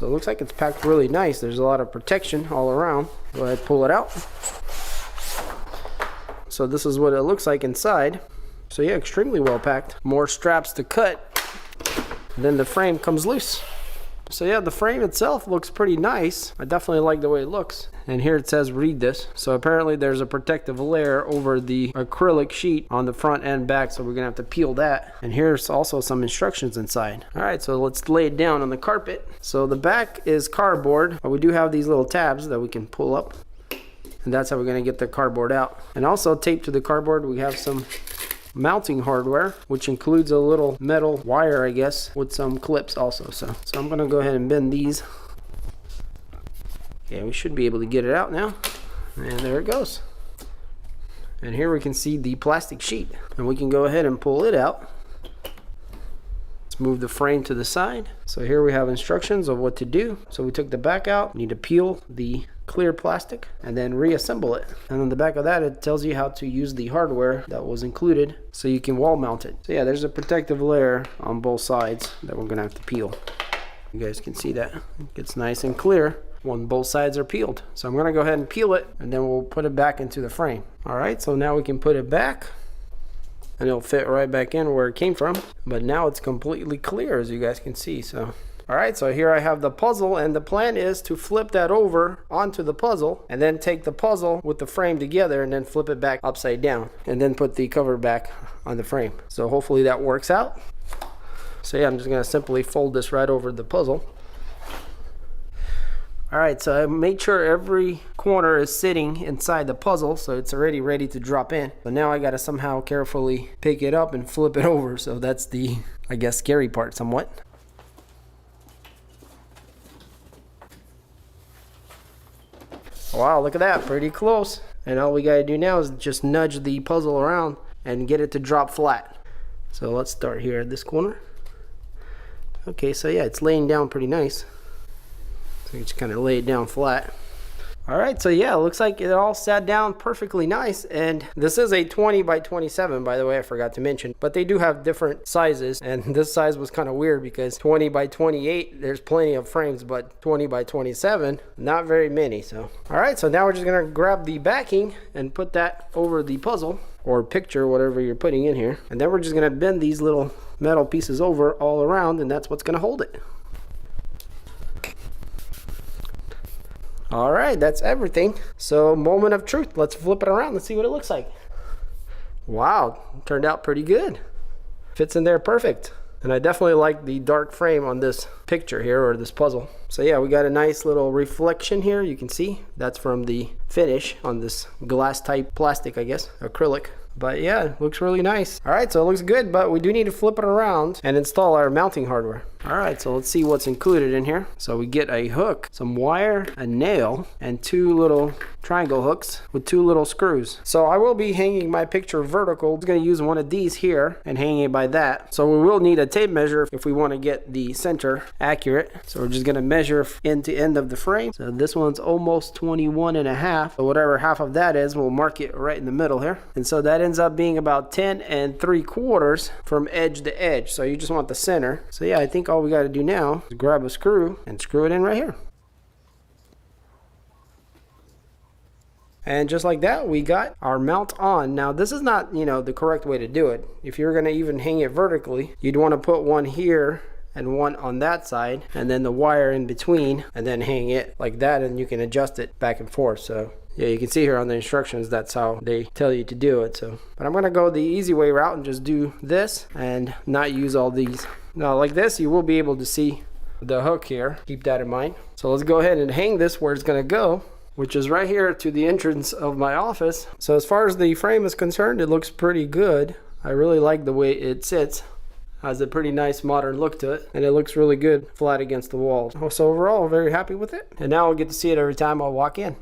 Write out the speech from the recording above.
So it looks like it's packed really nice. There's a lot of protection all around. Go ahead, pull it out. So this is what it looks like inside. So yeah, extremely well packed. More straps to cut. Then the frame comes loose. So yeah, the frame itself looks pretty nice. I definitely like the way it looks. And here it says read this. So apparently there's a protective layer over the acrylic sheet on the front and back, so we're gonna have to peel that. And here's also some instructions inside. All right, so let's lay it down on the carpet. So the back is cardboard, but we do have these little tabs that we can pull up. And that's how we're gonna get the cardboard out. And also taped to the cardboard, we have some mounting hardware, which includes a little metal wire, I guess, with some clips also. So I'm gonna go ahead and bend these. Okay, we should be able to get it out now. And there it goes. And here we can see the plastic sheet. And we can go ahead and pull it out. Let's move the frame to the side. So here we have instructions of what to do. So we took the back out. We need to peel the clear plastic and then reassemble it. And on the back of that, it tells you how to use the hardware that was included so you can wall mount it. So yeah, there's a protective layer on both sides that we're gonna have to peel. You guys can see that it gets nice and clear when both sides are peeled. So I'm gonna go ahead and peel it and then we'll put it back into the frame. All right, so now we can put it back and it'll fit right back in where it came from. But now it's completely clear, as you guys can see. So all right, so here I have the puzzle, and the plan is to flip that over onto the puzzle and then take the puzzle with the frame together and then flip it back upside down and then put the cover back on the frame. So hopefully that works out. So yeah, I'm just gonna simply fold this right over the puzzle. All right, so I made sure every corner is sitting inside the puzzle, so it's already ready to drop in. But now I gotta somehow carefully pick it up and flip it over. So that's the, I guess, scary part somewhat. Wow, look at that, pretty close. And all we gotta do now is just nudge the puzzle around and get it to drop flat. So let's start here at this corner. Okay, so yeah, it's laying down pretty nice. So you just kind of lay it down flat. All right, so yeah, it looks like it all sat down perfectly nice. And this is a 20 by 27, by the way, I forgot to mention. But they do have different sizes, and this size was kind of weird because 20 by 28, there's plenty of frames, but 20 by 27, not very many. So, all right, so now we're just gonna grab the backing and put that over the puzzle or picture, whatever you're putting in here. And then we're just gonna bend these little metal pieces over all around, and that's what's gonna hold it. All right, that's everything. So moment of truth. Let's flip it around. Let's see what it looks like. Wow, turned out pretty good. Fits in there perfect. And I definitely like the dark frame on this picture here, or this puzzle. So yeah, we got a nice little reflection here. You can see that's from the finish on this glass type plastic, I guess, acrylic. But yeah, it looks really nice. All right, so it looks good, but we do need to flip it around and install our mounting hardware. All right, so let's see what's included in here. So we get a hook, some wire, a nail, and two little triangle hooks with two little screws. So I will be hanging my picture vertical. I'm gonna use one of these here and hanging it by that. So we will need a tape measure if we wanna get the center accurate. So we're just gonna measure end to end of the frame. So this one's almost 21.5. So whatever half of that is, we'll mark it right in the middle here. And so that ends up being about 10 3/4 from edge to edge. So you just want the center. So yeah, I think all we got to do now is grab a screw and screw it in right here. And just like that, we got our mount on. Now this is not, the correct way to do it. If you're going to even hang it vertically, you'd want to put one here and one on that side, and then the wire in between, and then hang it like that, and you can adjust it back and forth. So yeah, you can see here on the instructions, that's how they tell you to do it. So, but I'm gonna go the easy way route and just do this and not use all these. Now like this, you will be able to see the hook here. Keep that in mind. So let's go ahead and hang this where it's gonna go, which is right here to the entrance of my office. So as far as the frame is concerned, it looks pretty good. I really like the way it sits. Has a pretty nice modern look to it, and it looks really good flat against the wall. So overall, I'm very happy with it. And now I'll get to see it every time I walk in.